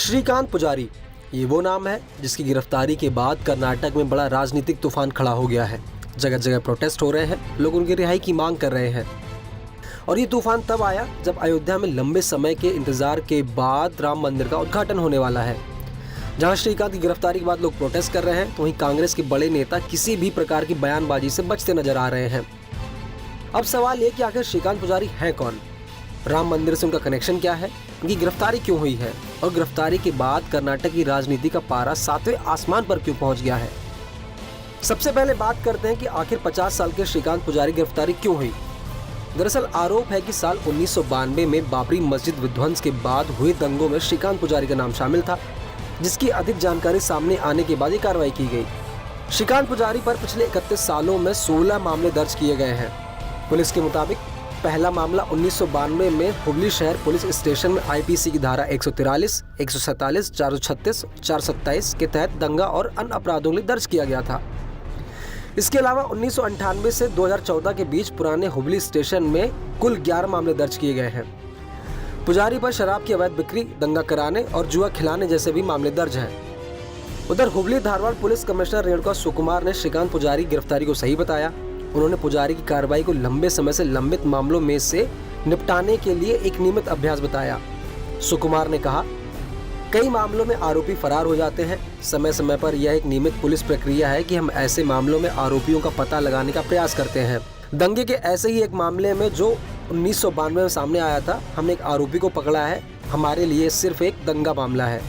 श्रीकांत पुजारी, ये वो नाम है जिसकी गिरफ्तारी के बाद कर्नाटक में बड़ा राजनीतिक तूफान खड़ा हो गया है। जगह जगह प्रोटेस्ट हो रहे हैं, लोग उनकी रिहाई की मांग कर रहे हैं। और ये तूफान तब आया जब अयोध्या में लंबे समय के इंतजार के बाद राम मंदिर का उद्घाटन होने वाला है। जहां श्रीकांत की गिरफ्तारी के बाद लोग प्रोटेस्ट कर रहे हैं, तो वहीं कांग्रेस के बड़े नेता किसी भी प्रकार की बयानबाजी से बचते नजर आ रहे हैं। अब सवाल ये कि आखिर श्रीकांत पुजारी हैं कौन, राम मंदिर से उनका कनेक्शन क्या है, उनकी गिरफ्तारी क्यों हुई है और गिरफ्तारी के बाद कर्नाटक की राजनीति का पारा 7वें आसमान पर क्यों पहुंच गया है। सबसे पहले बात करते हैं कि आखिर 50 साल के श्रीकांत पुजारी गिरफ्तारी क्यों हुई। दरअसल आरोप है कि साल 1992 में बाबरी मस्जिद विध्वंस के बाद हुए दंगों में श्रीकांत पुजारी का नाम शामिल था, जिसकी अधिक जानकारी सामने आने के बाद ये कार्रवाई की गई। श्रीकांत पुजारी पर पिछले 31 सालों में 16 मामले दर्ज किए गए हैं। पुलिस के मुताबिक पहला मामला 1992 में हुबली शहर पुलिस स्टेशन में आईपीसी की धारा 143, 147, 436, 427 के तहत दंगा और अन्य अपराधों के लिए दर्ज किया गया था। इसके अलावा 1998 से 2014 के बीच पुराने हुबली स्टेशन में कुल 11 मामले दर्ज किए गए हैं। पुजारी पर शराब की अवैध बिक्री, दंगा कराने और जुआ खिलाने जैसे भी मामले दर्ज हैं। उधर हुबली धारवाड़ पुलिस कमिश्नर रेणुका सुकुमार ने श्रीकांत पुजारी गिरफ्तारी को सही बताया। उन्होंने पुजारी की कार्रवाई को लंबे समय से लंबित मामलों में से निपटाने के लिए एक नियमित अभ्यास बताया। सुकुमार ने कहा, कई मामलों में आरोपी फरार हो जाते हैं। समय समय पर यह एक नियमित पुलिस प्रक्रिया है कि हम ऐसे मामलों में आरोपियों का पता लगाने का प्रयास करते हैं। दंगे के ऐसे ही एक मामले में जो 1992 में सामने आया था, हमने एक आरोपी को पकड़ा है। हमारे लिए सिर्फ एक दंगा मामला है।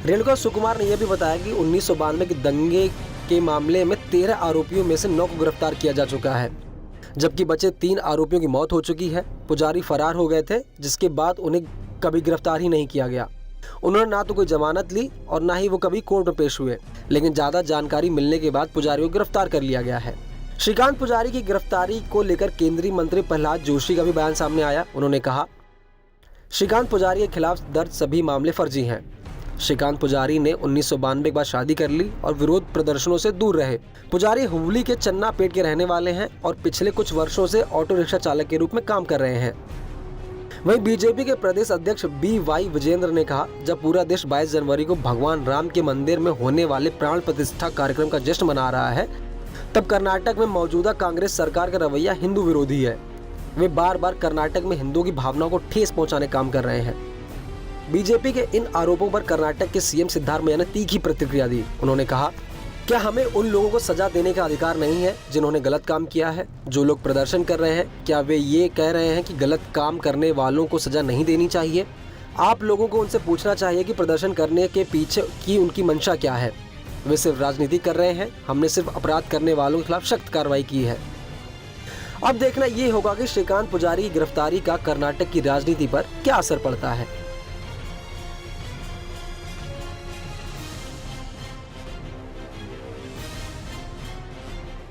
रेणुका सुकुमार ने यह भी बताया कि 1992 के दंगे के मामले में 13 आरोपियों में से 9 को गिरफ्तार किया जा चुका है, जबकि बचे 3 आरोपियों की मौत हो चुकी है। पुजारी फरार हो गए थे, जिसके बाद उन्हें कभी गिरफ्तार ही नहीं किया गया। उन्होंने ना तो कोई जमानत ली और ना ही वो कभी कोर्ट में पेश हुए, लेकिन ज्यादा जानकारी मिलने के बाद पुजारी को गिरफ्तार कर लिया गया है। श्रीकांत पुजारी की गिरफ्तारी को लेकर केंद्रीय मंत्री प्रहलाद जोशी का भी बयान सामने आया। उन्होंने कहा, श्रीकांत पुजारी के खिलाफ दर्ज सभी मामले फर्जी हैं। श्रीकांत पुजारी ने 1992 के बाद शादी कर ली और विरोध प्रदर्शनों से दूर रहे। पुजारी हुबली के चन्नापेट के रहने वाले हैं और पिछले कुछ वर्षों से ऑटो रिक्शा चालक के रूप में काम कर रहे हैं। वहीं बीजेपी के प्रदेश अध्यक्ष BY विजेंद्र ने कहा, जब पूरा देश 22 जनवरी को भगवान राम के मंदिर में होने वाले प्राण प्रतिष्ठा कार्यक्रम का जश्न मना रहा है, तब कर्नाटक में मौजूदा कांग्रेस सरकार का रवैया हिंदू विरोधी है। वे बार बार कर्नाटक में हिंदुओं की भावनाओं को ठेस पहुंचाने का काम कर रहे हैं। बीजेपी के इन आरोपों पर कर्नाटक के सीएम सिद्धारमैया ने तीखी प्रतिक्रिया दी। उन्होंने कहा, क्या हमें उन लोगों को सजा देने का अधिकार नहीं है जिन्होंने गलत काम किया है? जो लोग प्रदर्शन कर रहे हैं, क्या वे ये कह रहे हैं कि गलत काम करने वालों को सजा नहीं देनी चाहिए? आप लोगों को उनसे पूछना चाहिए कि प्रदर्शन करने के पीछे की उनकी मंशा क्या है। वे सिर्फ राजनीति कर रहे हैं। हमने सिर्फ अपराध करने वालों के खिलाफ सख्त कार्रवाई की है। अब देखना ये होगा कि श्रीकांत पुजारी की गिरफ्तारी का कर्नाटक की राजनीति पर क्या असर पड़ता है।